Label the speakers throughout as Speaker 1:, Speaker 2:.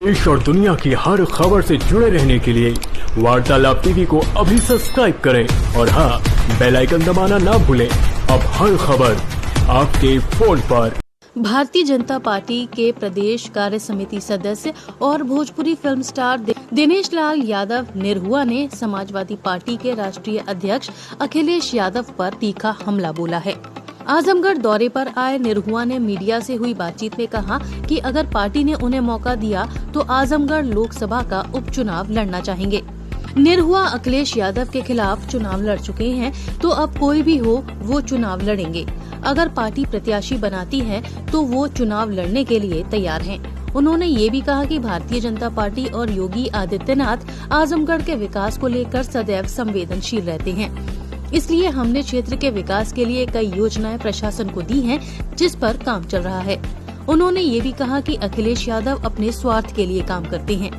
Speaker 1: देश और दुनिया की हर खबर से जुड़े रहने के लिए वार्तालाप टीवी को अभी सब्सक्राइब करें और हाँ, बेल आइकन दबाना ना भूलें। अब हर खबर आपके फोन पर।
Speaker 2: भारतीय जनता पार्टी के प्रदेश कार्य समिति सदस्य और भोजपुरी फिल्म स्टार दिनेश लाल यादव निरहुआ ने समाजवादी पार्टी के राष्ट्रीय अध्यक्ष अखिलेश यादव पर तीखा हमला बोला है। आजमगढ़ दौरे पर आए निरहुआ ने मीडिया से हुई बातचीत में कहा कि अगर पार्टी ने उन्हें मौका दिया तो आजमगढ़ लोकसभा का उपचुनाव लड़ना चाहेंगे। निरहुआ अखिलेश यादव के खिलाफ चुनाव लड़ चुके हैं, तो अब कोई भी हो वो चुनाव लड़ेंगे। अगर पार्टी प्रत्याशी बनाती है तो वो चुनाव लड़ने के लिए तैयार हैं। उन्होंने ये भी कहा कि भारतीय जनता पार्टी और योगी आदित्यनाथ आजमगढ़ के विकास को लेकर सदैव संवेदनशील रहते हैं, इसलिए हमने क्षेत्र के विकास के लिए कई योजनाएं प्रशासन को दी हैं, जिस पर काम चल रहा है। उन्होंने ये भी कहा कि अखिलेश यादव अपने स्वार्थ के लिए काम करते हैं।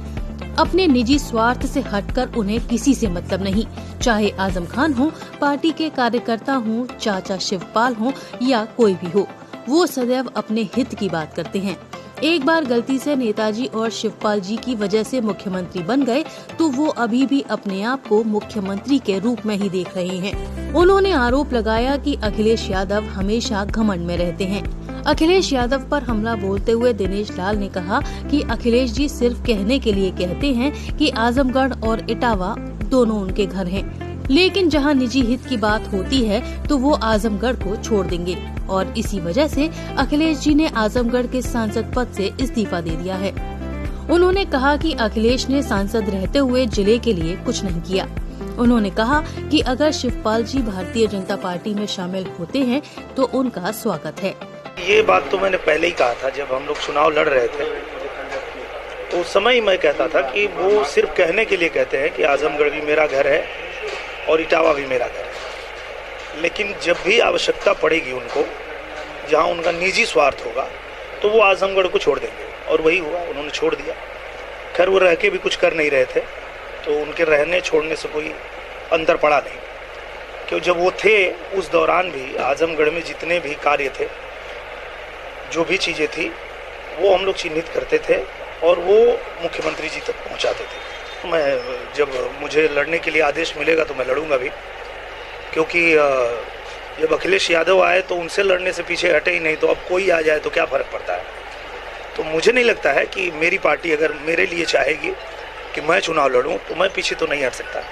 Speaker 2: अपने निजी स्वार्थ से हटकर उन्हें किसी से मतलब नहीं, चाहे आजम खान हो, पार्टी के कार्यकर्ता हो, चाचा शिवपाल हो या कोई भी हो, वो सदैव अपने हित की बात करते हैं। एक बार गलती से नेताजी और शिवपाल जी की वजह से मुख्यमंत्री बन गए तो वो अभी भी अपने आप को मुख्यमंत्री के रूप में ही देख रहे हैं। उन्होंने आरोप लगाया कि अखिलेश यादव हमेशा घमंड में रहते हैं। अखिलेश यादव पर हमला बोलते हुए दिनेश लाल ने कहा कि अखिलेश जी सिर्फ कहने के लिए कहते हैं कि आजमगढ़ और इटावा दोनों उनके घर हैं, लेकिन जहां निजी हित की बात होती है तो वो आजमगढ़ को छोड़ देंगे और इसी वजह से अखिलेश जी ने आजमगढ़ के सांसद पद से इस्तीफा दे दिया है। उन्होंने कहा कि अखिलेश ने सांसद रहते हुए जिले के लिए कुछ नहीं किया। उन्होंने कहा कि अगर शिवपाल जी भारतीय जनता पार्टी में शामिल होते हैं तो उनका स्वागत है।
Speaker 3: ये बात तो मैंने पहले ही कहा था, जब हम लोग चुनाव लड़ रहे थे तो उस समय ही मैं कहता था कि वो सिर्फ कहने के लिए कहते हैं कि आजमगढ़ भी मेरा घर है और इटावा भी मेरा घर है, लेकिन जब भी आवश्यकता पड़ेगी उनको, जहां उनका निजी स्वार्थ होगा, तो वो आजमगढ़ को छोड़ देंगे और वही हुआ, उन्होंने छोड़ दिया। खैर वो रह के भी कुछ कर नहीं रहे थे, तो उनके रहने छोड़ने से कोई अंतर पड़ा नहीं, क्योंकि जब वो थे उस दौरान भी आजमगढ़ में जितने भी कार्य थे, जो भी चीज़ें थी, वो हम लोग चिन्हित करते थे और वो मुख्यमंत्री जी तक पहुंचाते थे। मैं जब मुझे लड़ने के लिए आदेश मिलेगा तो मैं लड़ूंगा भी, क्योंकि जब अखिलेश यादव आए तो उनसे लड़ने से पीछे हटे ही नहीं, तो अब कोई आ जाए तो क्या फ़र्क पड़ता है। तो मुझे नहीं लगता है कि मेरी पार्टी अगर मेरे लिए चाहेगी कि मैं चुनाव लड़ूं तो मैं पीछे तो नहीं हट सकता।